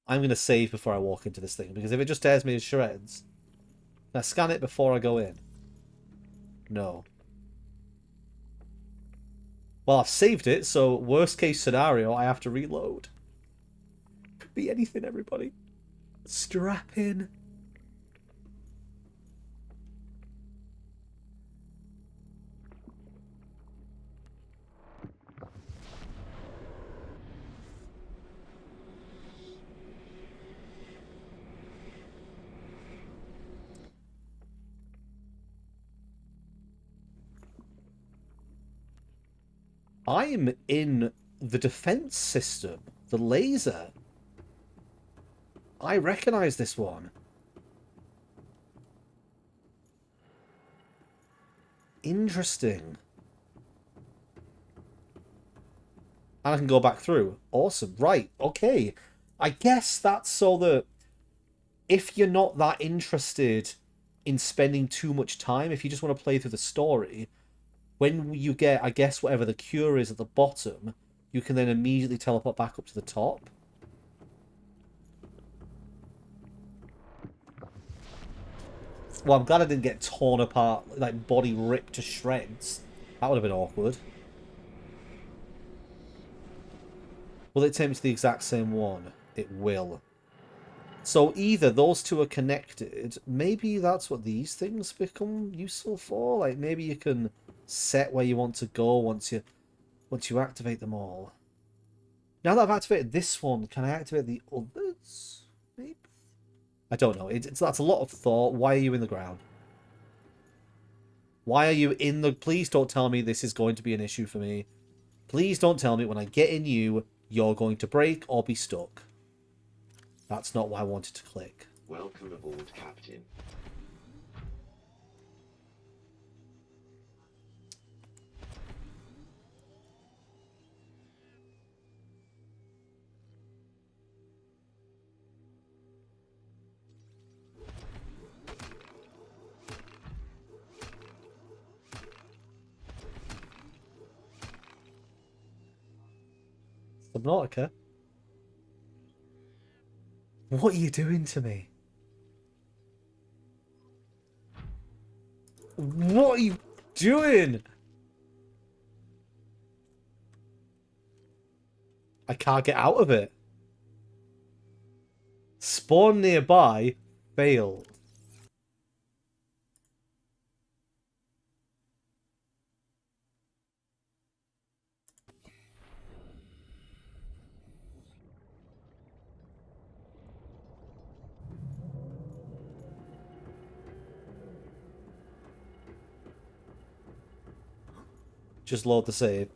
I'm going to save before I walk into this thing, because if it just tears me to shreds... Can I scan it before I go in? No. Well, I've saved it, so worst case scenario, I have to reload. Could be anything, everybody. Strap in. I'm in the defense system. The laser. I recognize this one. Interesting. And I can go back through. Awesome. Right. Okay. I guess that's so that if you're not that interested in spending too much time, if you just want to play through the story, when you get, I guess, whatever the cure is at the bottom, you can then immediately teleport back up to the top. Well, I'm glad I didn't get torn apart, like body ripped to shreds. That would have been awkward. Will it take me to the exact same one? It will. So either those two are connected, maybe that's what these things become useful for. Like maybe you can set where you want to go once you activate them all. Now that I've activated this one, can I activate the others? Maybe. I don't know. That's a lot of thought. Why are you in the ground? Why are you in the... Please don't tell me this is going to be an issue for me. Please don't tell me when I get in you, you're going to break or be stuck. That's not what I wanted to click. Welcome aboard, Captain. Subnautica? What are you doing to me? What are you doing? I can't get out of it. Spawn nearby. Failed. Just load the save.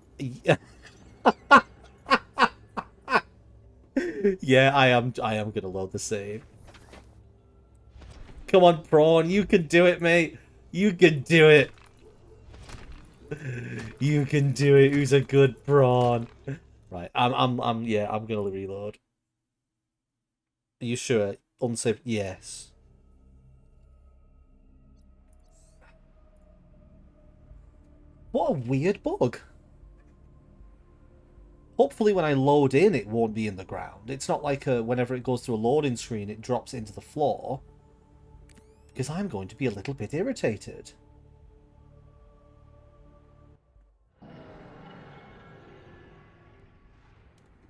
Yeah, I am gonna load the save. Come on, Prawn, you can do it, mate. You can do it. You can do it. Who's a good prawn? Right, yeah, I'm gonna reload. Are you sure? Unsafe? Yes. What a weird bug. Hopefully when I load in, it won't be in the ground. It's not like whenever it goes through a loading screen, it drops into the floor. Because I'm going to be a little bit irritated.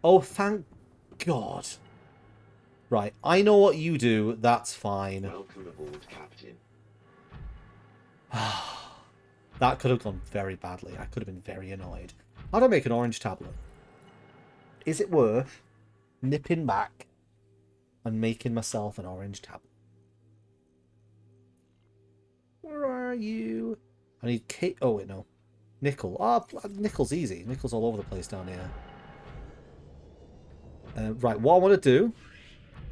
Oh, thank God. Right, I know what you do. That's fine. Welcome aboard, Captain. That could have gone very badly. I could have been very annoyed. How do I make an orange tablet? Is it worth nipping back and making myself an orange tablet? Where are you? I need Kate. Oh, wait, no. Nickel. Oh, nickel's easy. Nickel's all over the place down here. Right, what I want to do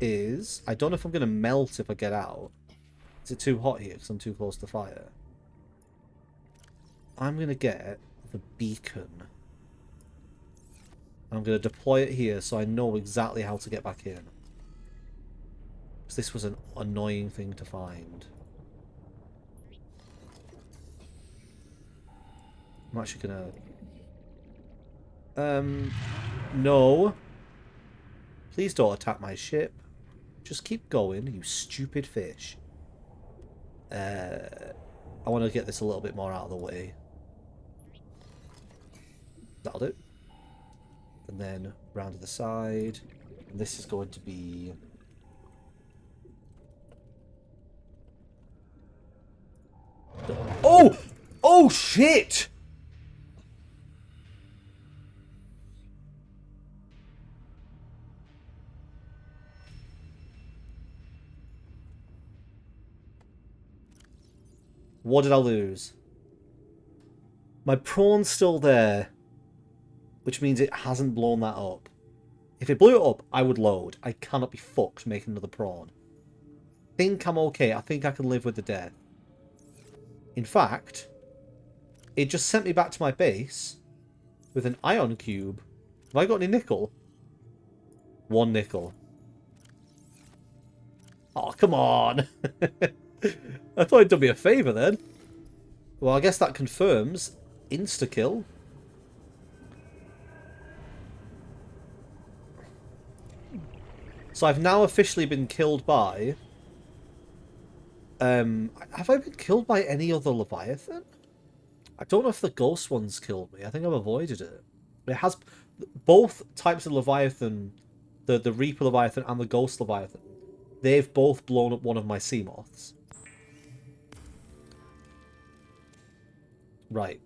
is... I don't know if I'm going to melt if I get out. Is it too hot here because I'm too close to the fire? I'm going to get the beacon. I'm going to deploy it here so I know exactly how to get back in. Because this was an annoying thing to find. I'm actually going to... No. Please don't attack my ship. Just keep going, you stupid fish. I want to get this a little bit more out of the way. That'll do. And then round to the side. And this is going to be... Oh! Oh, shit! What did I lose? My prawn's still there, which means it hasn't blown that up. If it blew it up, I would load. I cannot be fucked making another prawn. I think I'm okay. I think I can live with the death. In fact, it just sent me back to my base with an ion cube. Have I got any nickel? 1 nickel. Oh, come on. I thought it'd done me a favour then. Well, I guess that confirms insta-kill. So I've now officially been killed by... have I been killed by any other Leviathan? I don't know if the ghost one's killed me. I think I've avoided it. It has... Both types of Leviathan, the Reaper Leviathan and the Ghost Leviathan, they've both blown up one of my sea moths. Right.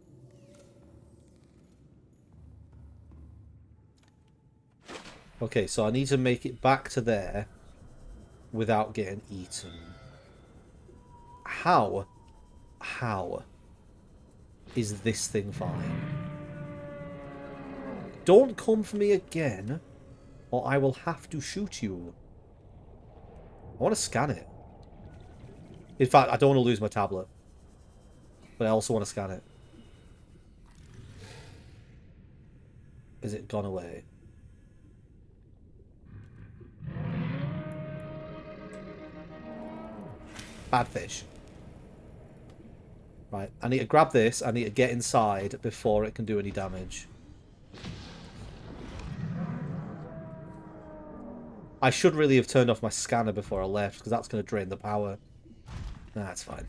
Okay, so I need to make it back to there without getting eaten. How is this thing fine? Don't come for me again, or I will have to shoot you. I want to scan it. In fact, I don't want to lose my tablet. But I also want to scan it. Is it gone away? Bad fish. Right, I need to grab this. I need to get inside before it can do any damage. I should really have turned off my scanner before I left, because that's going to drain the power. Nah, that's fine.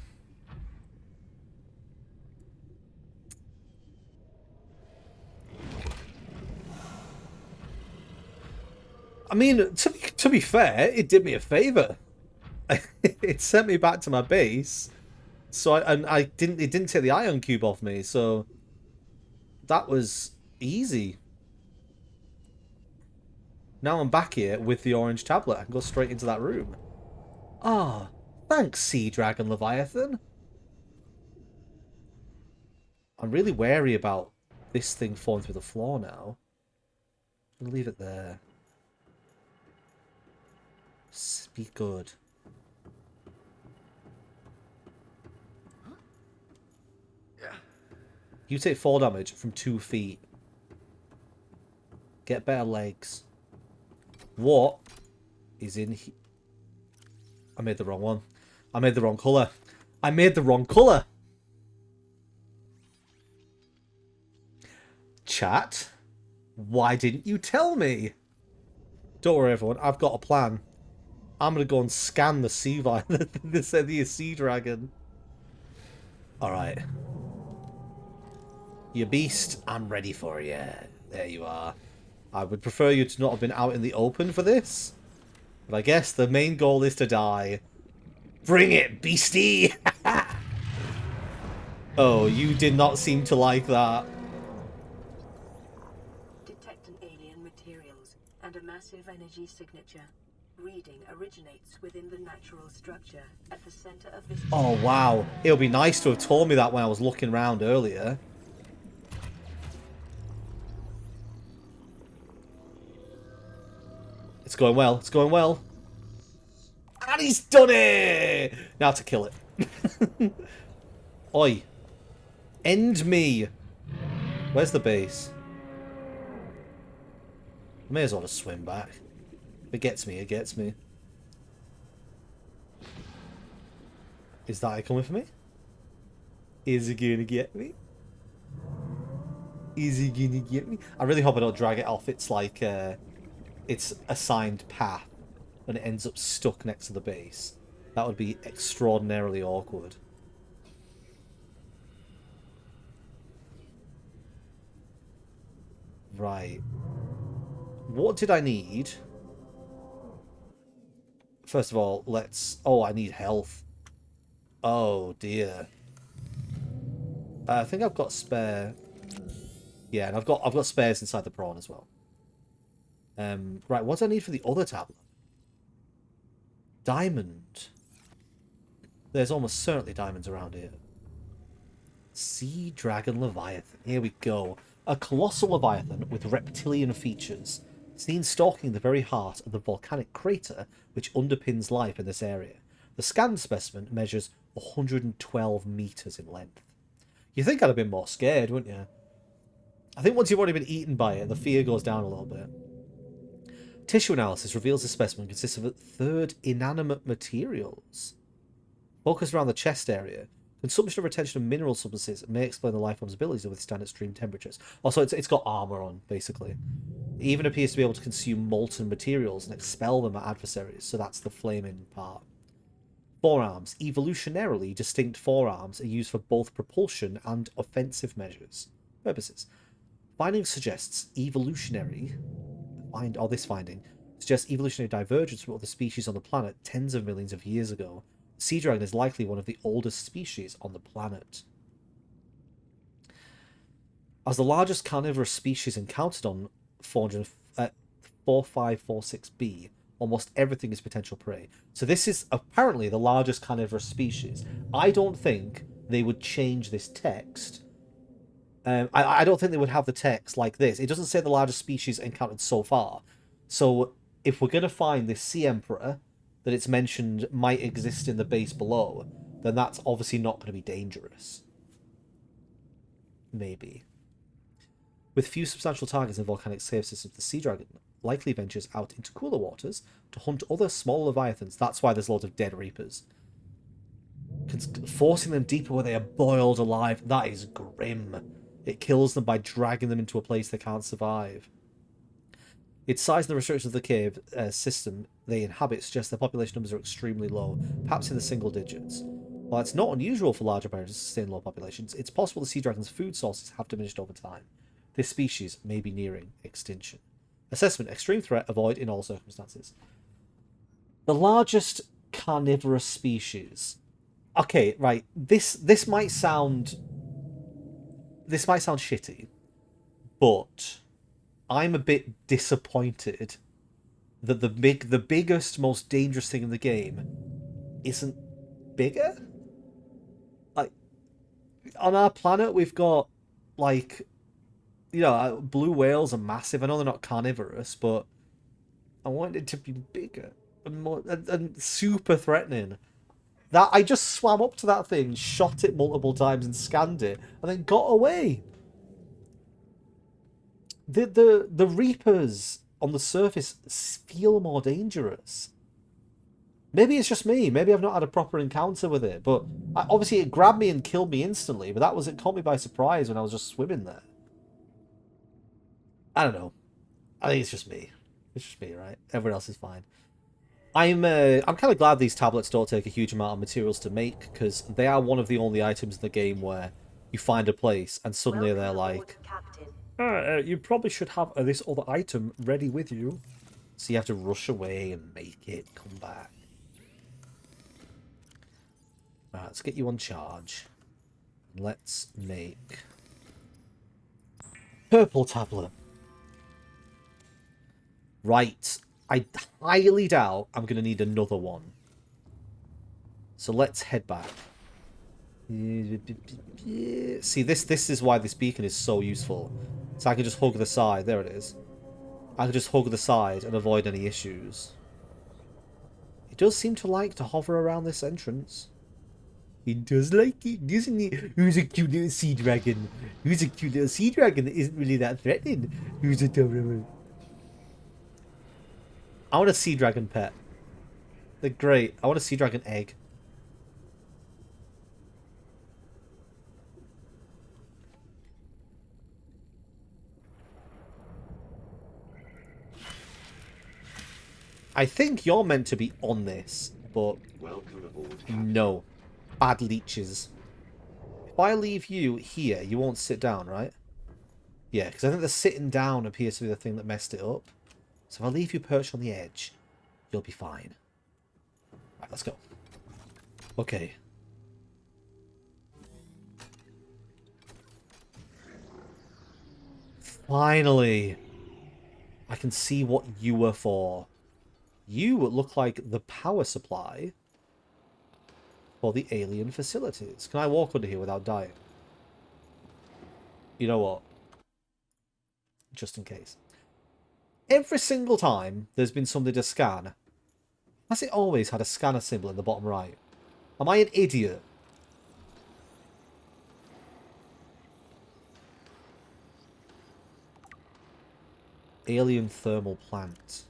I mean, to be fair, it did me a favour. It sent me back to my base, so it didn't take the ion cube off me, so that was easy. Now I'm back here with the orange tablet. I can go straight into that room. Ah, thanks, Sea Dragon Leviathan. I'm really wary about this thing falling through the floor now. I'll leave it there. Be good. You take 4 damage from 2 feet. Get better legs. What is in here? I made the wrong one. I made the wrong colour. I made the wrong colour. Chat, why didn't you tell me? Don't worry, everyone. I've got a plan. I'm going to go and scan the sea the sea dragon. Alright. You beast, I'm ready for you. There you are. I would prefer you to not have been out in the open for this. But I guess the main goal is to die. Bring it, beastie! Oh, you did not seem to like that. Detect an alien materials and a massive energy signature. Reading originates within the natural structure at the center of this... Oh, wow. It would be nice to have told me that when I was looking around earlier. It's going well. It's going well. And he's done it! Now to kill it. Oi. End me. Where's the base? I may as well just swim back. If it gets me, it gets me. Is that it coming for me? Is it gonna get me? Is he gonna get me? I really hope I don't drag it off. It's like, its assigned path and it ends up stuck next to the base. That would be extraordinarily awkward. Right. What did I need? First of all, let's... Oh, I need health. Oh, dear. I think I've got spare... Yeah, and I've got spares inside the prawn as well. Right, what do I need for the other tablet? Diamond. There's almost certainly diamonds around here. Sea Dragon Leviathan. Here we go. A colossal Leviathan with reptilian features, seen stalking the very heart of the volcanic crater which underpins life in this area. The scanned specimen measures 112 meters in length. You'd think I'd have been more scared, wouldn't you? I think once you've already been eaten by it, the fear goes down a little bit. Tissue analysis reveals the specimen consists of a third inanimate materials. Focused around the chest area, consumption or retention of mineral substances may explain the life form's ability to withstand extreme temperatures. Also, it's got armor on, basically. It even appears to be able to consume molten materials and expel them at adversaries, so that's the flaming part. Forearms. Evolutionarily distinct forearms are used for both propulsion and offensive purposes. Finding suggests this finding suggests evolutionary divergence from other species on the planet tens of millions of years ago. The sea dragon is likely one of the oldest species on the planet. As the largest carnivorous species encountered on 4546b, almost everything is potential prey. So this is apparently the largest carnivorous species. I don't think they would change this text. I don't think they would have the text like this. It doesn't say the largest species encountered so far. So if we're going to find this sea emperor that it's mentioned might exist in the base below, then that's obviously not going to be dangerous. Maybe. With few substantial targets in volcanic cave systems, the sea dragon likely ventures out into cooler waters to hunt other small leviathans. That's why there's loads of dead reapers. Forcing them deeper where they are boiled alive. That is grim. It kills them by dragging them into a place they can't survive. Its size and the restrictions of the cave system they inhabit suggest their population numbers are extremely low, perhaps in the single digits. While it's not unusual for larger bears to sustain low populations, it's possible the sea dragon's food sources have diminished over time. This species may be nearing extinction. Assessment: extreme threat, avoid in all circumstances. The largest carnivorous species. Okay, right. This might sound shitty, but I'm a bit disappointed that the biggest, most dangerous thing in the game isn't bigger. Like, on our planet, we've got, like, you know, blue whales are massive. I know they're not carnivorous, but I want it to be bigger and more and super threatening. That I just swam up to that thing, shot it multiple times, and scanned it, and then got away. The Reapers on the surface feel more dangerous. Maybe it's just me. Maybe I've not had a proper encounter with it. But obviously it grabbed me and killed me instantly. But it caught me by surprise when I was just swimming there. I don't know. I think it's just me. It's just me, right? Everyone else is fine. I'm kind of glad these tablets don't take a huge amount of materials to make, because they are one of the only items in the game where you find a place and suddenly they're like, you probably should have this other item ready with you. So you have to rush away and make it, come back. Alright, let's get you on charge. Let's make purple tablet. Right. I highly doubt I'm going to need another one. So let's head back. See, this is why this beacon is so useful. So I can just hug the side. There it is. I can just hug the side and avoid any issues. It does seem to like to hover around this entrance. It does like it, doesn't it? Who's a cute little sea dragon? Who's a cute little sea dragon that isn't really that threatening? Who's adorable? I want a sea dragon pet. They're great. I want a sea dragon egg. I think you're meant to be on this, but Welcome aboard, Captain. no. Bad leeches. If I leave you here, you won't sit down, right? Yeah, because I think the sitting down appears to be the thing that messed it up. So if I leave you perched on the edge, you'll be fine. Right, let's go. Okay. Finally! I can see what you were for. You look like the power supply for the alien facilities. Can I walk under here without dying? You know what? Just in case. Every single time there's been something to scan, has it always had a scanner symbol in the bottom right? Am I an idiot? Alien thermal plant.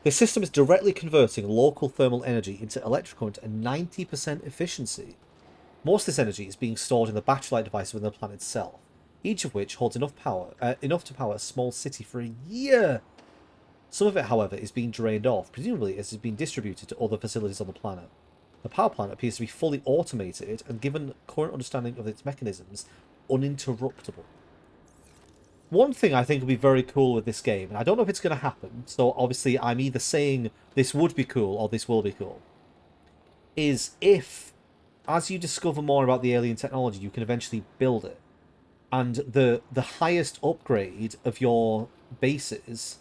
This system is directly converting local thermal energy into electrical current at 90% efficiency. Most of this energy is being stored in the battery-like devices within the plant itself, each of which holds enough to power a small city for a year. Some of it, however, is being drained off, presumably as it's being distributed to other facilities on the planet. The power plant appears to be fully automated and, given current understanding of its mechanisms, uninterruptible. One thing I think would be very cool with this game, and I don't know if it's going to happen, so obviously I'm either saying this would be cool or this will be cool, is if, as you discover more about the alien technology, you can eventually build it. And the highest upgrade of your bases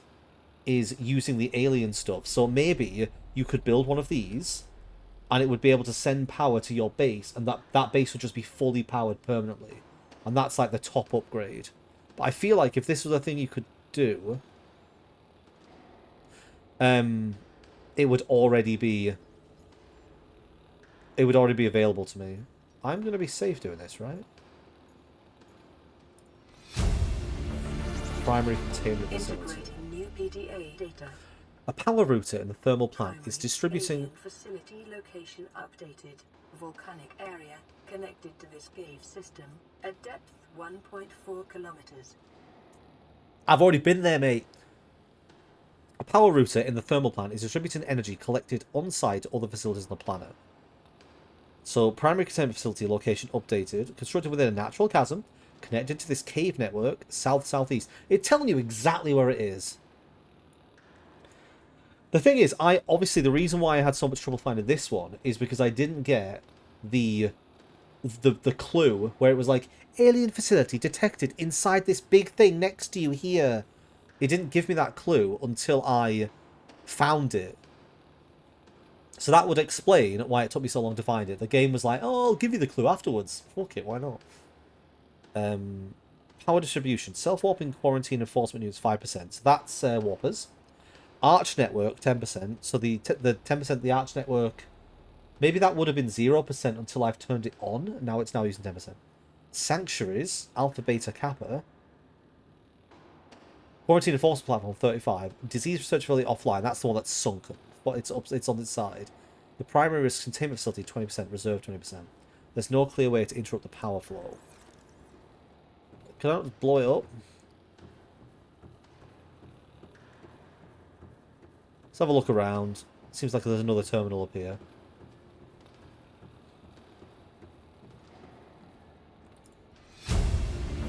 is using the alien stuff. So maybe you could build one of these, and it would be able to send power to your base, and that base would just be fully powered permanently. And that's like the top upgrade. But I feel like if this was a thing you could do, it would already be available to me. I'm going to be safe doing this, right? Primary containment facility. Integrating new PDA data. A power router in the thermal plant is distributing... Alien facility location updated. Volcanic area connected to this cave system at depth 1.4 kilometers. I've already been there, mate. A power router in the thermal plant is distributing energy collected on-site to other facilities on the planet. So, primary containment facility location updated, constructed within a natural chasm, connected to this cave network, south-southeast. It's telling you exactly where it is. The thing is, obviously the reason why I had so much trouble finding this one is because I didn't get the clue where it was like, alien facility detected inside this big thing next to you here. It didn't give me that clue until I found it. So that would explain why it took me so long to find it. The game was like, oh, I'll give you the clue afterwards. Fuck it, why not? Power distribution. Self-warping quarantine enforcement units 5%. So that's warpers. Arch network 10%. So the 10% of the arch network, maybe that would have been 0% until I've turned it on. Now it's using 10%. Sanctuaries, alpha, beta, kappa. Quarantine enforcement platform 35. Disease research facility offline. That's the one that's sunken. But it's on its side. The primary risk containment facility 20%, reserve 20%. There's no clear way to interrupt the power flow. Can I not blow it up? Let's have a look around. Seems like there's another terminal up here.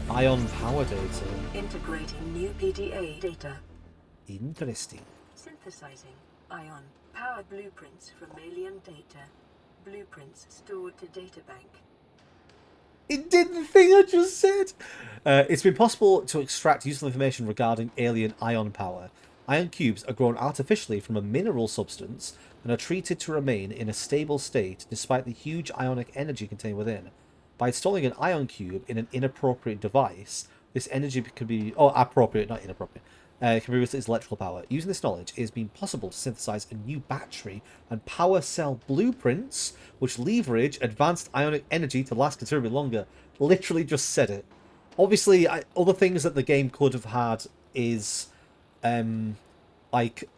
Ion power data. Integrating new PDA data. Interesting. Synthesizing ion power blueprints from alien data. Blueprints stored to databank. It did the thing I just said! It's been possible to extract useful information regarding alien ion power. Ion cubes are grown artificially from a mineral substance and are treated to remain in a stable state despite the huge ionic energy contained within. By installing an ion cube in an inappropriate device, this energy can be... Oh, appropriate, not inappropriate. Can be used as electrical power. Using this knowledge, it has been possible to synthesize a new battery and power cell blueprints, which leverage advanced ionic energy to last considerably longer. Literally just said it. Obviously, other things that the game could have had is, like,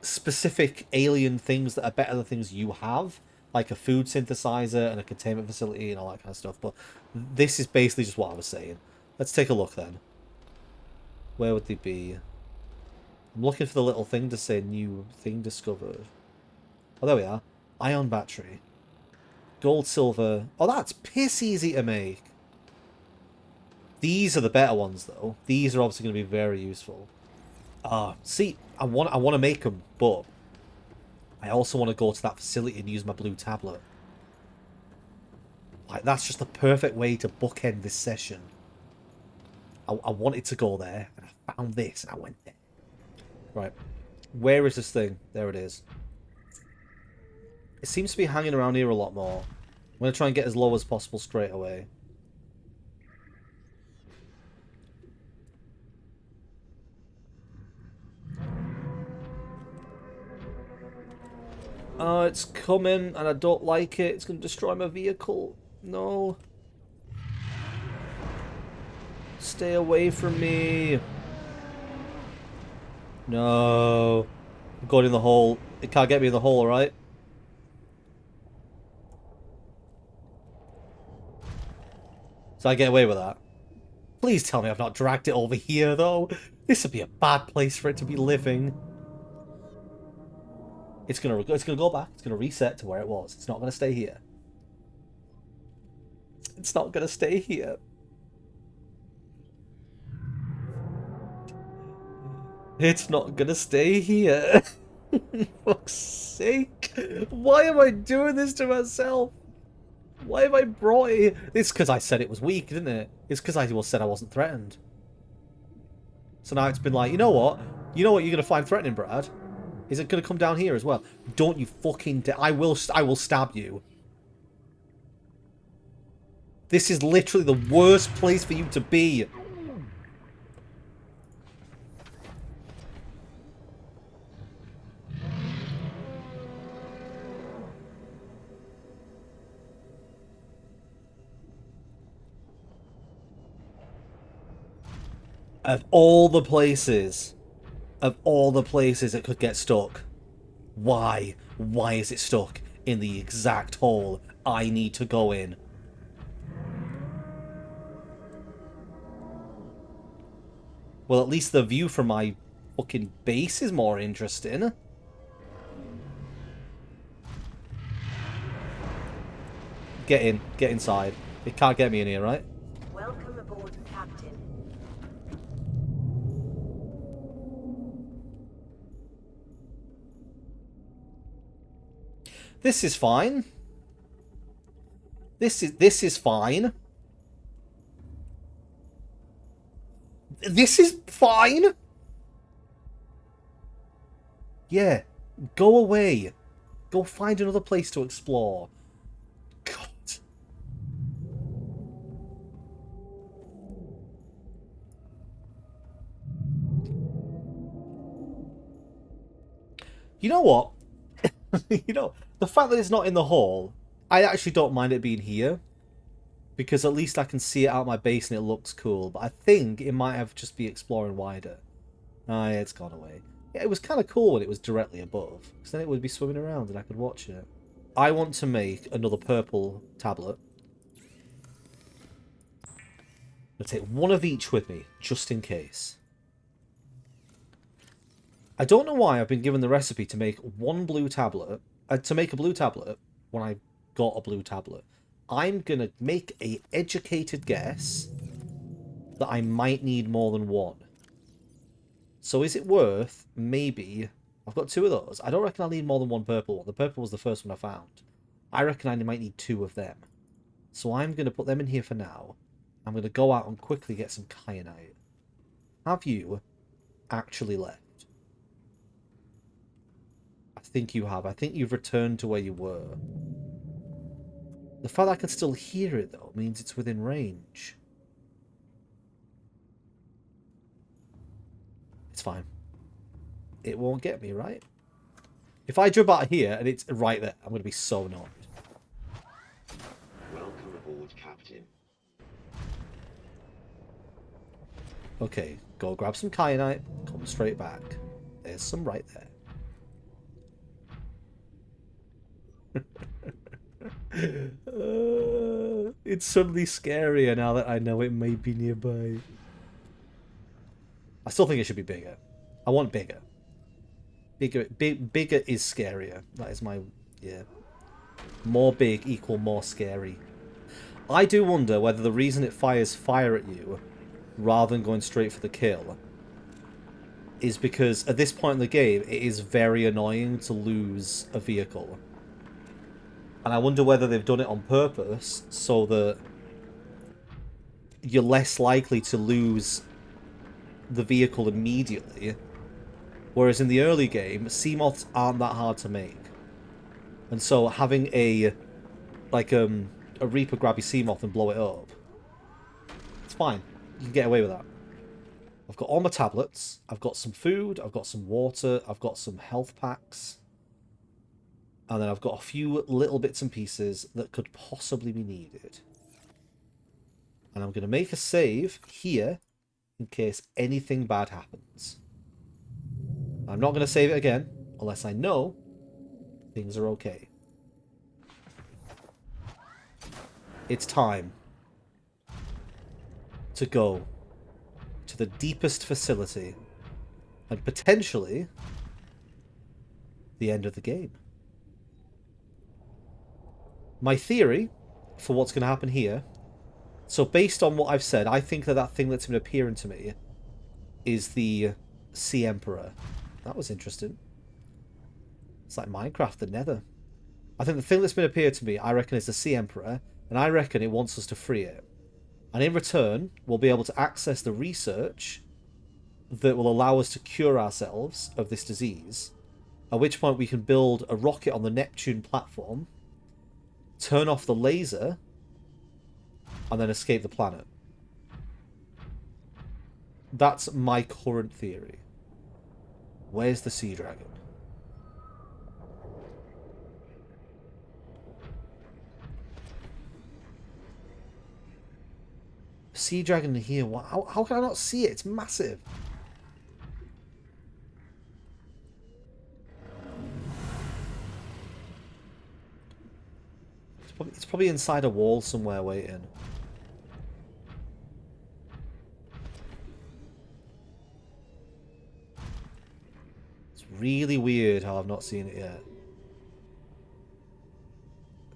specific alien things that are better than things you have, like a food synthesizer and a containment facility and all that kind of stuff. But this is basically just what I was saying. Let's take a look then. Where would they be? I'm looking for the little thing to say new thing discovered. Oh, there we are. Ion battery. Gold, silver. Oh, that's piss easy to make. These are the better ones, though. These are obviously going to be very useful. See, I want to make them, but I also want to go to that facility and use my blue tablet. Like, that's just the perfect way to bookend this session. I wanted to go there, and I found this, and I went there. Right. Where is this thing? There it is. It seems to be hanging around here a lot more. I'm going to try and get as low as possible straight away. Oh, it's coming, and I don't like it. It's going to destroy my vehicle. No. Stay away from me. No. I'm going in the hole. It can't get me in the hole, right? So I get away with that. Please tell me I've not dragged it over here, though. This would be a bad place for it to be living. It's gonna go back. It's gonna reset to where it was. It's not gonna stay here. It's not gonna stay here. It's not gonna stay here. For fuck's sake. Why am I doing this to myself? Why have I brought it? It's because I said it was weak, didn't it? It's because I said I wasn't threatened. So now it's been like, you know what? You know what you're gonna find threatening, Brad? Is it gonna come down here as well? Don't you fucking I will stab you. This is literally the worst place for you to be. Of all the places it could get stuck, why is it stuck in the exact hole I need to go in? Well, at least the view from my fucking base is more interesting. Get in, get inside. It can't get me in here, right? Welcome aboard, Captain. This is fine. This is fine. This is fine. Yeah, go away. Go find another place to explore. God. You know what? You know, the fact that it's not in the hall, I actually don't mind it being here. Because at least I can see it out of my base and it looks cool. But I think it might have just be exploring wider. Ah, yeah, it's gone away. Yeah, it was kind of cool when it was directly above. Because then it would be swimming around and I could watch it. I want to make another purple tablet. I'll take one of each with me, just in case. I don't know why I've been given the recipe to make one blue tablet. To make a blue tablet when I got a blue tablet. I'm going to make a educated guess that I might need more than one. So is it worth, maybe... I've got two of those. I don't reckon I'll need more than one purple one. The purple was the first one I found. I reckon I might need two of them. So I'm going to put them in here for now. I'm going to go out and quickly get some kyanite. Have you actually left? I think you have. I think you've returned to where you were. The fact that I can still hear it, though, means it's within range. It's fine. It won't get me, right? If I jump out of here and it's right there, I'm going to be so annoyed. Welcome aboard, Captain. Okay, go grab some kyanite, come straight back. There's some right there. It's suddenly scarier now that I know it may be nearby. I still think it should be bigger. I want bigger. Bigger is scarier. That is my... yeah. More big equal more scary. I do wonder whether the reason it fires fire at you, rather than going straight for the kill, is because at this point in the game, it is very annoying to lose a vehicle. And I wonder whether they've done it on purpose so that you're less likely to lose the vehicle immediately. Whereas in the early game, Seamoths aren't that hard to make. And so having a Reaper grab your Seamoth and blow it up, it's fine. You can get away with that. I've got all my tablets, I've got some food, I've got some water, I've got some health packs. And then I've got a few little bits and pieces that could possibly be needed. And I'm going to make a save here in case anything bad happens. I'm not going to save it again unless I know things are okay. It's time to go to the deepest facility and potentially the end of the game. My theory for what's going to happen here, so based on what I've said, I think that thing that's been appearing to me is the Sea Emperor. That was interesting. It's like Minecraft, the Nether. I think the thing that's been appeared to me, I reckon, is the Sea Emperor, and I reckon it wants us to free it. And in return, we'll be able to access the research that will allow us to cure ourselves of this disease, at which point we can build a rocket on the Neptune platform, turn off the laser, and then escape the planet. That's my current theory. Where's the Sea Dragon? Sea Dragon in here. How can I not see it? It's massive. It's probably inside a wall somewhere waiting. It's really weird how I've not seen it yet.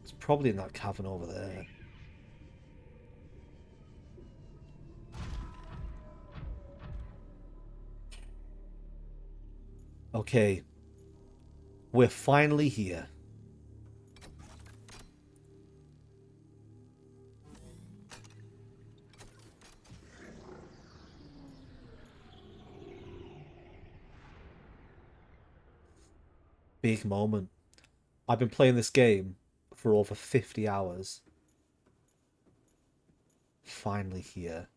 It's probably in that cavern over there. Okay. We're finally here. Big moment. I've been playing this game for over 50 hours. Finally here.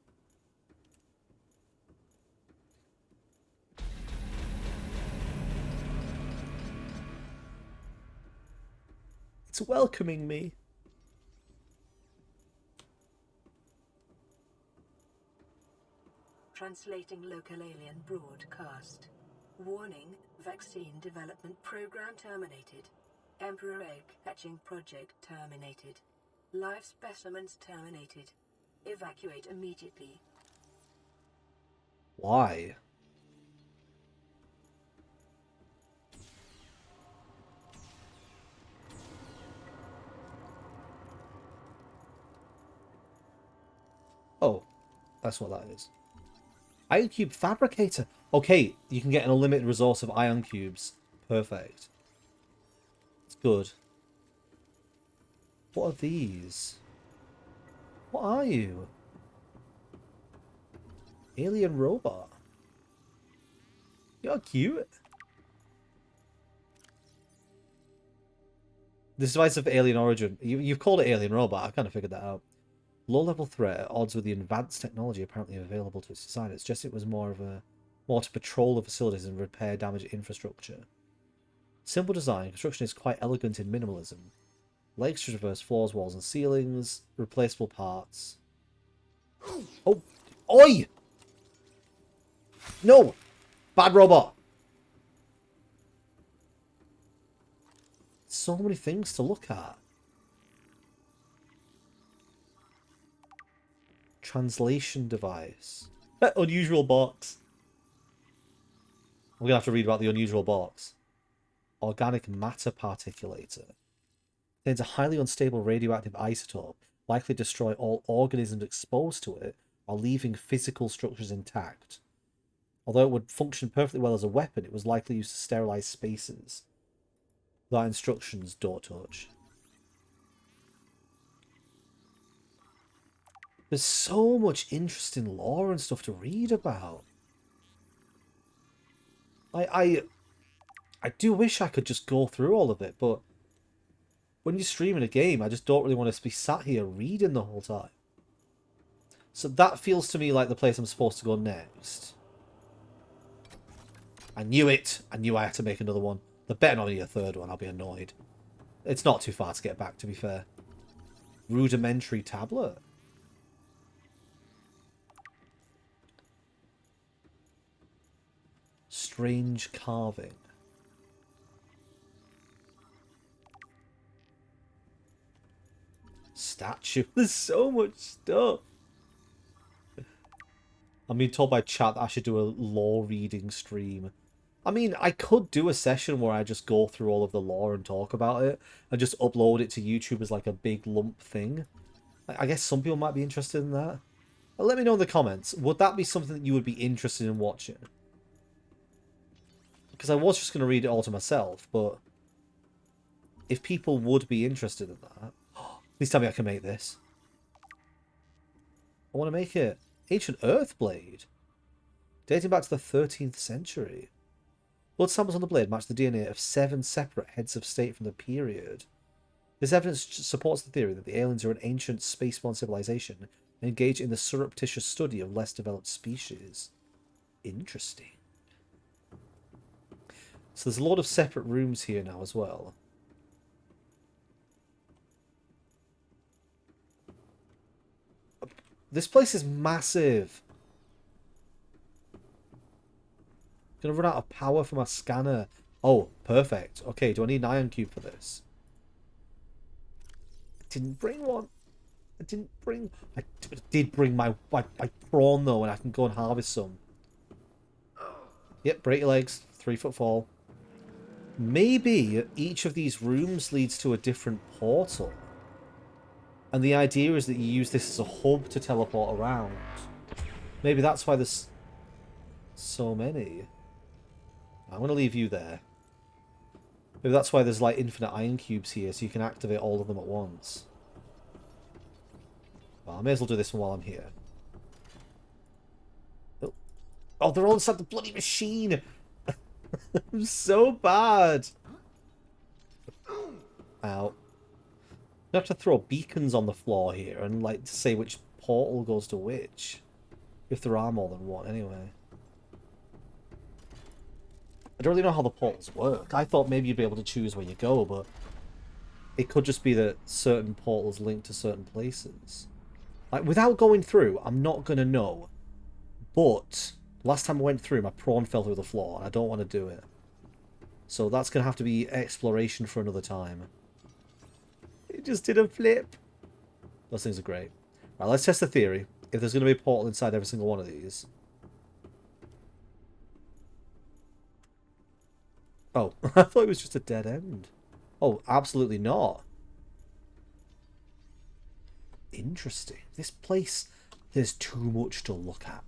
It's welcoming me. Translating local alien broadcast. Warning, vaccine development program terminated. Emperor egg hatching project terminated. Live specimens terminated. Evacuate immediately. Why? Oh, that's what that is. Ion Cube Fabricator. Okay, you can get an unlimited resource of ion cubes. Perfect. It's good. What are these? What are you? Alien robot. You're cute. This device of alien origin. You've called it alien robot. I kind of figured that out. Low-level threat at odds with the advanced technology apparently available to its designers. Just it was more to patrol the facilities and repair damaged infrastructure. Simple design. Construction is quite elegant in minimalism. Legs to traverse floors, walls, and ceilings. Replaceable parts. Oh, oi! No, bad robot. So many things to look at. Translation device. Unusual box. I'm going to have to read about the unusual box. Organic matter particulator. Contains a highly unstable radioactive isotope, likely to destroy all organisms exposed to it while leaving physical structures intact. Although it would function perfectly well as a weapon, it was likely used to sterilize spaces. That instructions, don't touch. There's so much interesting lore and stuff to read about. I do wish I could just go through all of it, but when you're streaming a game, I just don't really want to be sat here reading the whole time. So that feels to me like the place I'm supposed to go next. I knew it. I knew I had to make another one. There better not be a third one. I'll be annoyed. It's not too far to get back, to be fair. Rudimentary tablet. Strange carving. Statue. There's so much stuff. I'm being told by chat that I should do a lore reading stream. I mean, I could do a session where I just go through all of the lore and talk about it, and just upload it to YouTube as like a big lump thing. I guess some people might be interested in that. Let me know in the comments. Would that be something that you would be interested in watching? Because I was just going to read it all to myself, but if people would be interested in that... Please tell me I can make this. I want to make it. Ancient Earth Blade. Dating back to the 13th century. Blood samples on the blade match the DNA of 7 separate heads of state from the period. This evidence supports the theory that the aliens are an ancient spaceborne civilization engaged in the surreptitious study of less developed species. Interesting. So there's a lot of separate rooms here now as well. This place is massive. Gonna run out of power for my scanner. Oh, perfect. Okay, do I need an iron cube for this? I didn't bring one. I did bring my prawn though, and I can go and harvest some. Yep, break your legs. 3-foot fall. Maybe each of these rooms leads to a different portal. And the idea is that you use this as a hub to teleport around. Maybe that's why there's so many. I'm going to leave you there. Maybe that's why there's like infinite iron cubes here, so you can activate all of them at once. Well, I may as well do this one while I'm here. Oh, they're all inside the bloody machine! I'm so bad! Ow. You have to throw beacons on the floor here and like to say which portal goes to which. If there are more than one, anyway. I don't really know how the portals work. I thought maybe you'd be able to choose where you go, but it could just be that certain portals link to certain places. Like, without going through, I'm not going to know. But last time I went through, my prawn fell through the floor, and I don't want to do it. So that's going to have to be exploration for another time. It just did a flip. Those things are great. Right, let's test the theory. If there's going to be a portal inside every single one of these. Oh, I thought it was just a dead end. Oh, absolutely not. Interesting. This place, there's too much to look at.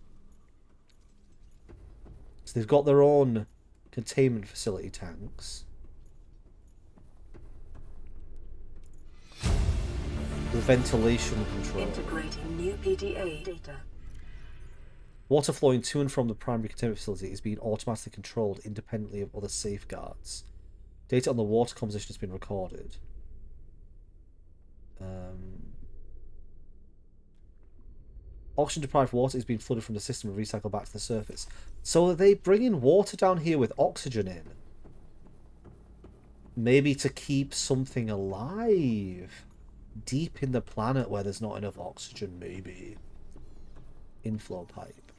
So they've got their own containment facility tanks. The ventilation control. Integrating new PDA data. Water flowing to and from the primary containment facility is being automatically controlled independently of other safeguards. Data on the water composition has been recorded. Oxygen-deprived water is being flooded from the system and recycled back to the surface. So are they bringing water down here with oxygen in? Maybe to keep something alive? Deep in the planet where there's not enough oxygen, maybe. Inflow pipe.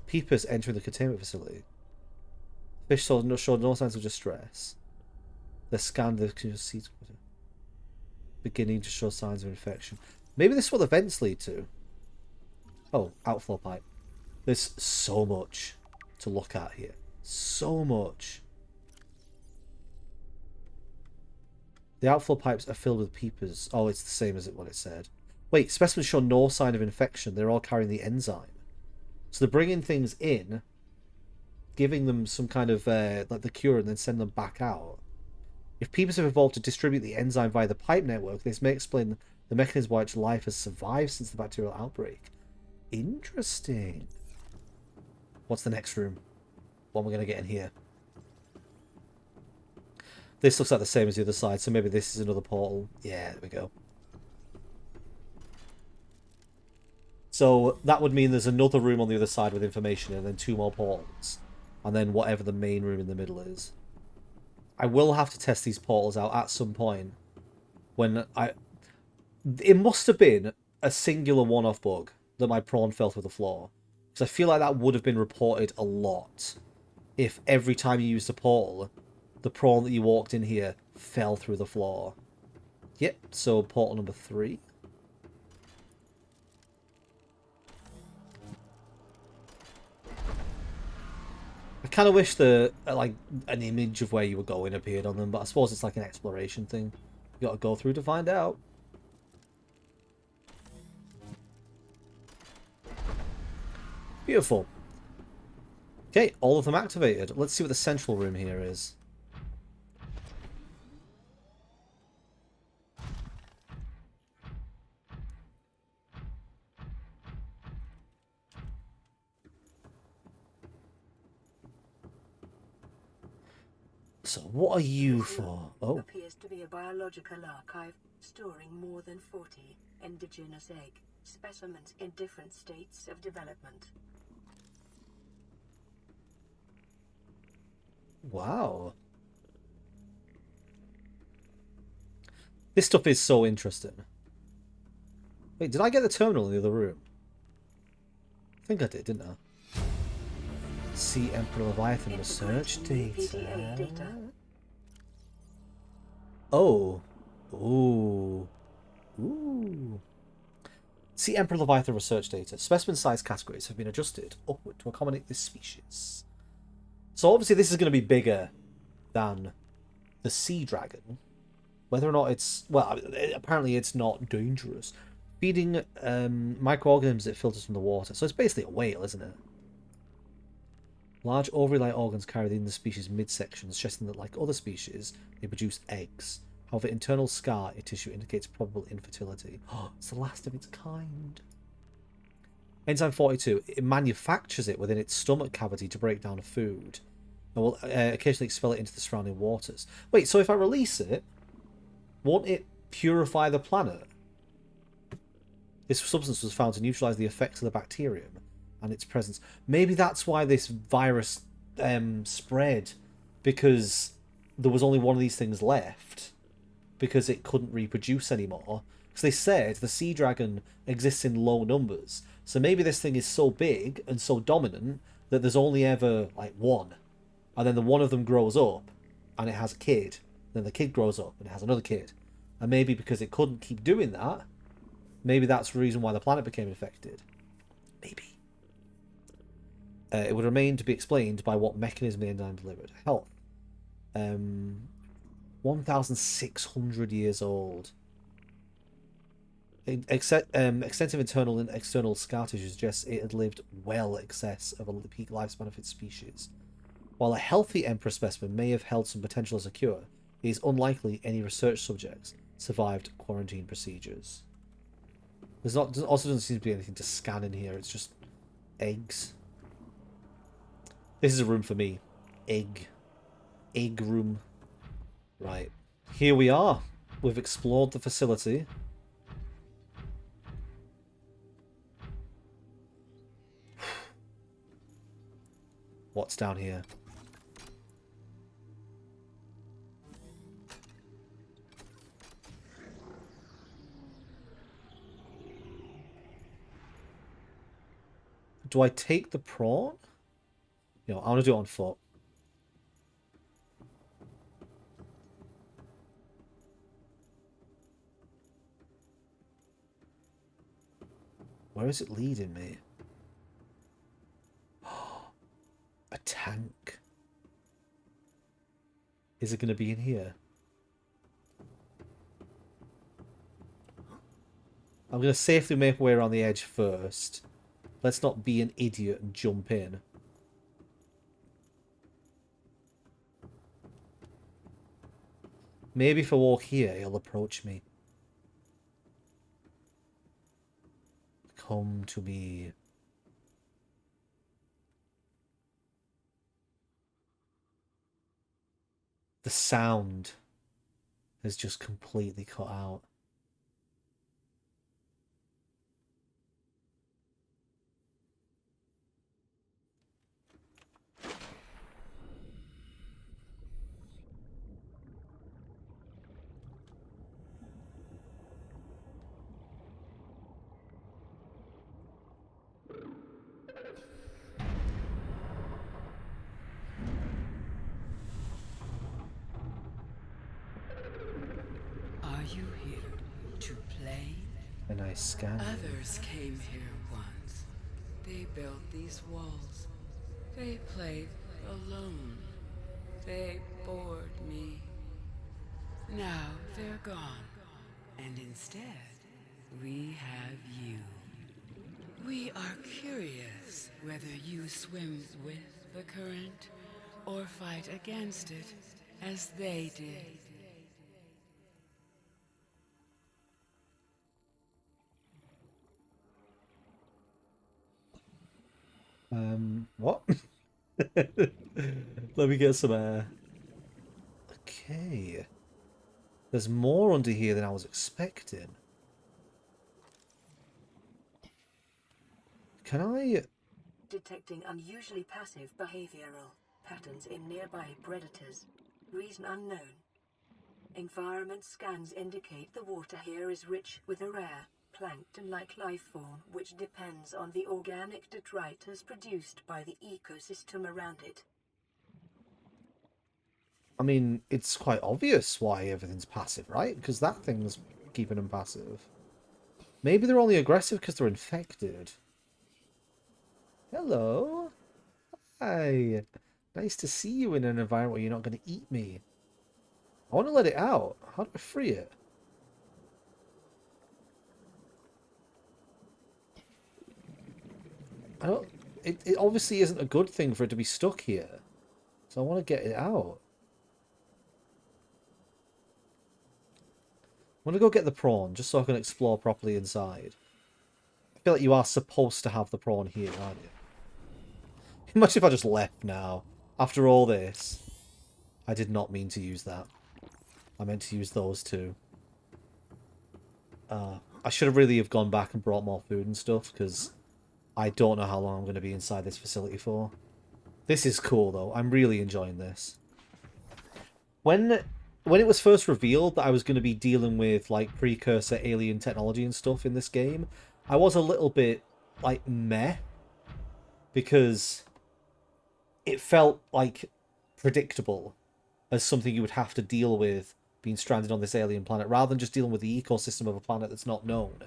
Peepers entering the containment facility. Fish showed no signs of distress. They're scanned the seeds. Beginning to show signs of infection. Maybe this is what the vents lead to. Oh, outflow pipe. There's so much to look at here. So much. The outflow pipes are filled with peepers. Oh, it's the same as what it said. Wait, specimens show no sign of infection. They're all carrying the enzyme. So they're bringing things in, giving them some kind of, like the cure, and then send them back out. If peepers have evolved to distribute the enzyme via the pipe network, this may explain the mechanism by which life has survived since the bacterial outbreak. Interesting. What's the next room? What am we going to get in here? This looks like the same as the other side, so maybe this is another portal. Yeah, there we go. So that would mean there's another room on the other side with information, and then 2 more portals. And then whatever the main room in the middle is. I will have to test these portals out at some point. When I... It must have been a singular one-off bug that my prawn fell through the floor. Because I feel like that would have been reported a lot. If every time you used a portal, the prawn that you walked in here fell through the floor. Yep, so portal number 3. I kind of wish the like an image of where you were going appeared on them, but I suppose it's like an exploration thing. You got to go through to find out. Beautiful. Okay, all of them activated. Let's see what the central room here is. So what are you for? Oh. Appears to be a biological archive storing more than 40 indigenous egg specimens in different states of development. Wow. This stuff is so interesting. Wait, did I get the terminal in the other room? I think I did, didn't I? See Emperor Leviathan research data. Oh. Ooh. Ooh. See Emperor Leviathan research data. Specimen size categories have been adjusted upward to accommodate this species. So obviously this is going to be bigger than the sea dragon. Whether or not it's... Well, apparently it's not dangerous. Feeding microorganisms it filters from the water. So it's basically a whale, isn't it? Large ovary-like organs carried in the species' midsection, suggesting that, like other species, they produce eggs. However, internal scar tissue indicates probable infertility. Oh, it's the last of its kind. Enzyme 42. It manufactures it within its stomach cavity to break down food, and will occasionally expel it into the surrounding waters. Wait, so if I release it, won't it purify the planet? This substance was found to neutralize the effects of the bacterium and its presence. Maybe that's why this virus spread, because there was only one of these things left, because it couldn't reproduce anymore. Because they said the sea dragon exists in low numbers, so maybe this thing is so big and so dominant that there's only ever like one, and then the one of them grows up and it has a kid, then the kid grows up and it has another kid, and maybe because it couldn't keep doing that, maybe that's the reason why the planet became infected. Maybe. It would remain to be explained by what mechanism the enzyme delivered. Health. 1,600 years old. Extensive internal and external scar tissue suggests it had lived well excess of a peak lifespan of its species. While a healthy emperor specimen may have held some potential as a cure, it is unlikely any research subjects survived quarantine procedures. Also doesn't seem to be anything to scan in here. It's just eggs. This is a room for me. Egg room. Right. Here we are. We've explored the facility. What's down here? Do I take the prawn? You know, I want to do it on foot. Where is it leading me? tank. Is it going to be in here? I'm going to safely make my way around the edge first. Let's not be an idiot and jump in. Maybe if I walk here, he'll approach me. Come to me. The sound has just completely cut out. Are you here to play? And I scan you. Others came here once. They built these walls. They played alone. They bored me. Now they're gone. And instead, we have you. We are curious whether you swim with the current or fight against it as they did. What? Let me get some air. Okay. There's more under here than I was expecting. Can I... Detecting unusually passive behavioral patterns in nearby predators. Reason unknown. Environment scans indicate the water here is rich with a rare, plankton-like life form which depends on the organic detritus produced by the ecosystem around it. I mean, it's quite obvious why everything's passive, right? Because that thing's keeping them passive. Maybe they're only aggressive because they're infected. Hello. Hi. Nice to see you in an environment where you're not going to eat me. I want to let it out. How do I free it? I don't... It obviously isn't a good thing for it to be stuck here. So I want to get it out. I'm going to go get the prawn, just so I can explore properly inside. I feel like you are supposed to have the prawn here, aren't you? Imagine if I just left now. After all this. I did not mean to use that. I meant to use those two. I should have really have gone back and brought more food and stuff, because I don't know how long I'm going to be inside this facility for. This is cool, though. I'm really enjoying this. When it was first revealed that I was going to be dealing with, like, precursor alien technology and stuff in this game, I was a little bit, like, meh. Because it felt, like, predictable as something you would have to deal with being stranded on this alien planet, rather than just dealing with the ecosystem of a planet that's not known.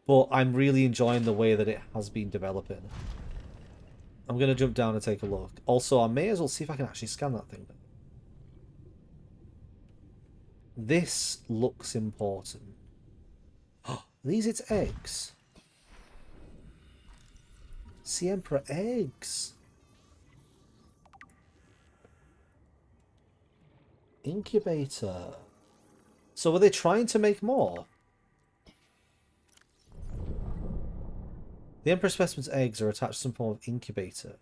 But I'm really enjoying the way that it has been developing. I'm going to jump down and take a look. Also, I may as well see if I can actually scan that thing. This looks important. Are these its eggs? Sea Emperor eggs. Incubator. So were they trying to make more? The Emperor specimen's eggs are attached to some form of incubator.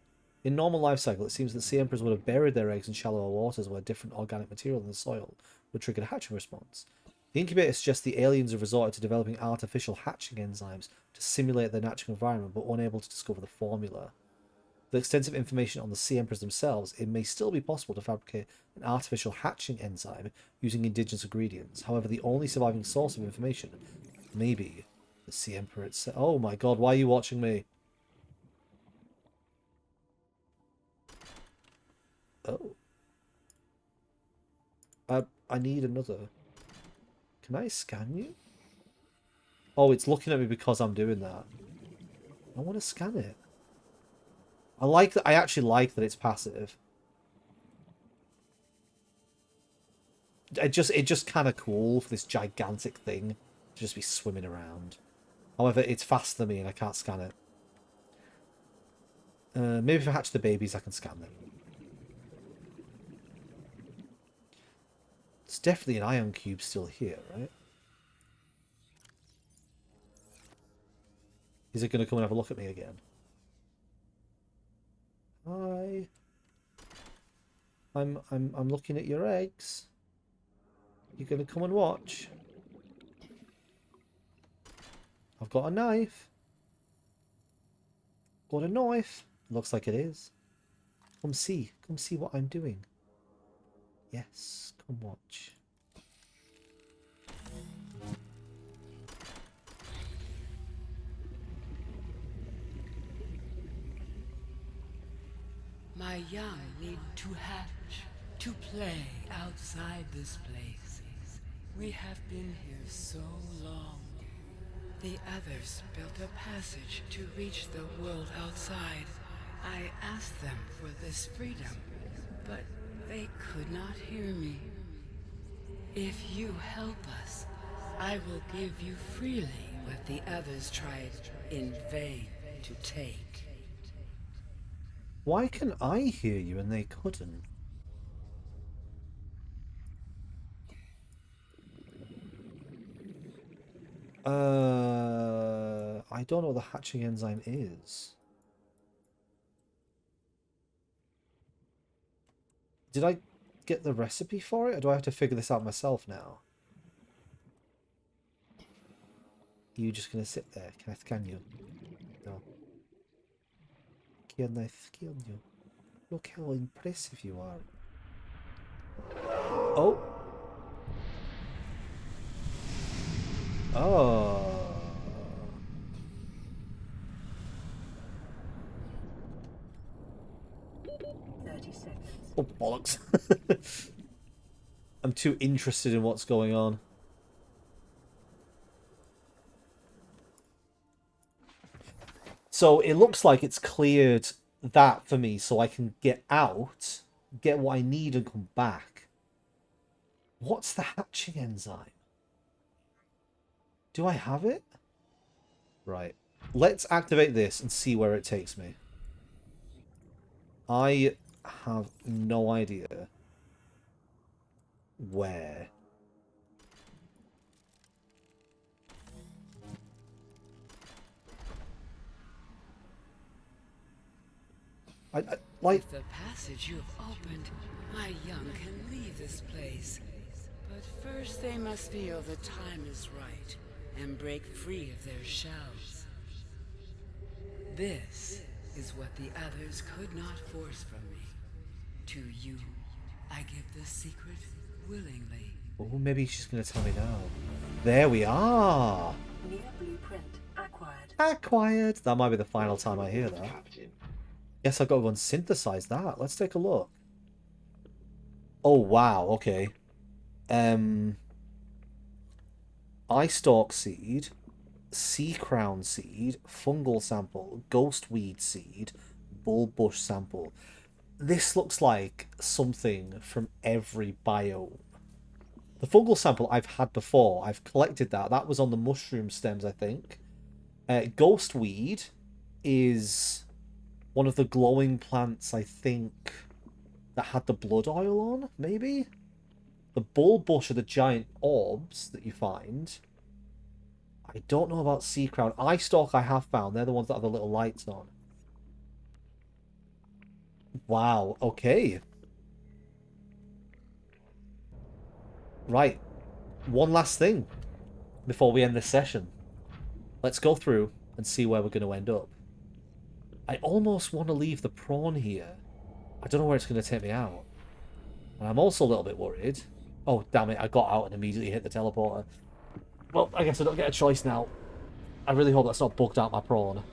In normal life cycle, it seems that sea emperors would have buried their eggs in shallower waters where different organic material in the soil would trigger a hatching response. The incubator suggests the aliens have resorted to developing artificial hatching enzymes to simulate their natural environment, but unable to discover the formula. With extensive information on the sea emperors themselves, it may still be possible to fabricate an artificial hatching enzyme using indigenous ingredients. However, the only surviving source of information may be the sea emperor itself. Oh my god, why are you watching me? Oh. I need another. Can I scan you? Oh, it's looking at me because I'm doing that. I want to scan it. I like that. I actually like that it's passive. It's just kind of cool for this gigantic thing to just be swimming around. However, it's faster than me and I can't scan it. Maybe if I hatch the babies, I can scan them. It's definitely an ion cube still here, right? Is it going to come and have a look at me again? Hi. I'm looking at your eggs. You going to come and watch? I've got a knife. Got a knife. Looks like it is. Come see what I'm doing. Yes, come watch. My young need to hatch, to play outside this place. We have been here so long. The others built a passage to reach the world outside. I asked them for this freedom, but they could not hear me. If you help us, I will give you freely what the others tried in vain to take. Why can I hear you and they couldn't? I don't know what the hatching enzyme is. Did I get the recipe for it, or do I have to figure this out myself now? Are you just gonna sit there? Can I scan you? No. Can I scan you? Look how impressive you are. Oh! Oh! 30 seconds. Oh, bollocks. I'm too interested in what's going on. So it looks like it's cleared that for me so I can get out, get what I need and come back. What's the hatching enzyme? Do I have it? Right. Let's activate this and see where it takes me. I have no idea where. Like... With the passage you have opened, my young can leave this place. But first they must feel the time is right and break free of their shells. This is what the others could not force from me. To you, I give the secret willingly. Oh, maybe she's going to tell me now. There we are! New blueprint acquired. Acquired! That might be the final time I hear that. Captain. Guess I've got to go and synthesize that. Let's take a look. Oh, wow. Okay. Eye stalk seed, sea crown seed, fungal sample, ghost weed seed, bullbush sample. This looks like something from every biome. The fungal sample I've had before. I've collected that. That was on the mushroom stems, I think. Ghost weed is one of the glowing plants, I think, that had the blood oil on, maybe? The bullbush are the giant orbs that you find. I don't know about sea crown. Eye stalk I have found. They're the ones that have the little lights on. Wow, okay. Right. One last thing before we end this session. Let's go through and see where we're going to end up. I almost want to leave the prawn here. I don't know where it's going to take me out. And I'm also a little bit worried. Oh, damn it, I got out and immediately hit the teleporter. Well, I guess I don't get a choice now. I really hope that's not bugged out my prawn.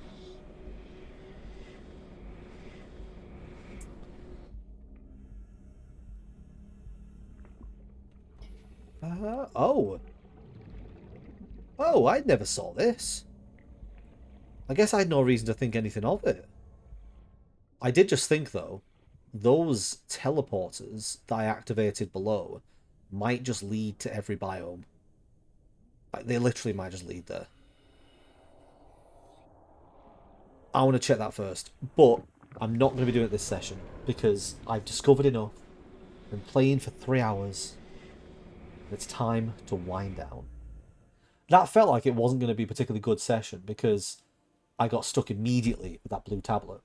Oh. Oh, I never saw this. I guess I had no reason to think anything of it. I did just think, though, those teleporters that I activated below might just lead to every biome. Like, they literally might just lead there. I want to check that first, but I'm not going to be doing it this session because I've discovered enough. Been playing for 3 hours. It's time to wind down. That felt like it wasn't going to be a particularly good session because I got stuck immediately with that blue tablet.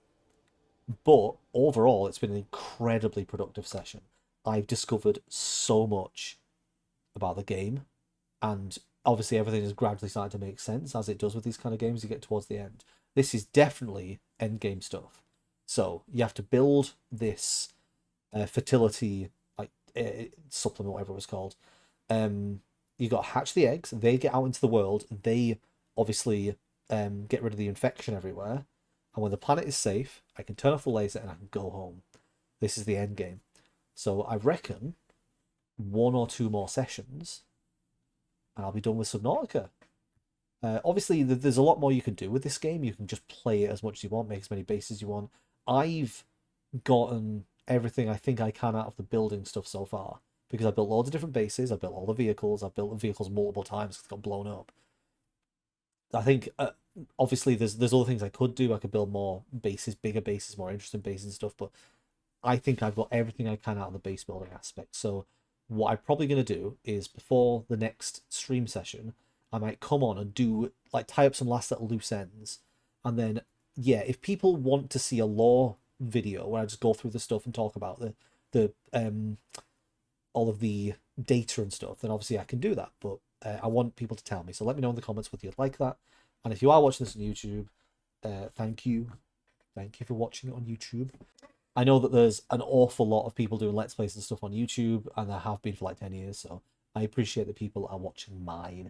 But overall, it's been an incredibly productive session. I've discovered so much about the game, and obviously everything is gradually starting to make sense, as it does with these kind of games you get towards the end. This is definitely endgame stuff. So you have to build this fertility supplement, whatever it was called. You got to hatch the eggs. They get out into the world. They obviously get rid of the infection everywhere. And when the planet is safe, I can turn off the laser and I can go home. This is the end game. So I reckon 1 or 2 more sessions, and I'll be done with Subnautica. Obviously, there's a lot more you can do with this game. You can just play it as much as you want, make as many bases you want. I've gotten everything I think I can out of the building stuff so far, because I built loads of different bases. I built all the vehicles. I've built the vehicles multiple times because they got blown up. I think, obviously, there's other things I could do. I could build more bases, bigger bases, more interesting bases and stuff, but I think I've got everything I can out of the base building aspect. So what I'm probably going to do is, before the next stream session, I might come on and do, like, tie up some last little loose ends. And then, yeah, if people want to see a lore video where I just go through the stuff and talk about the all of the data and stuff, then obviously I can do that. But I want people to tell me. So let me know in the comments whether you'd like that. And if you are watching this on YouTube, thank you. Thank you for watching it on YouTube. I know that there's an awful lot of people doing Let's Plays and stuff on YouTube, and there have been for like 10 years, so I appreciate that people are watching mine.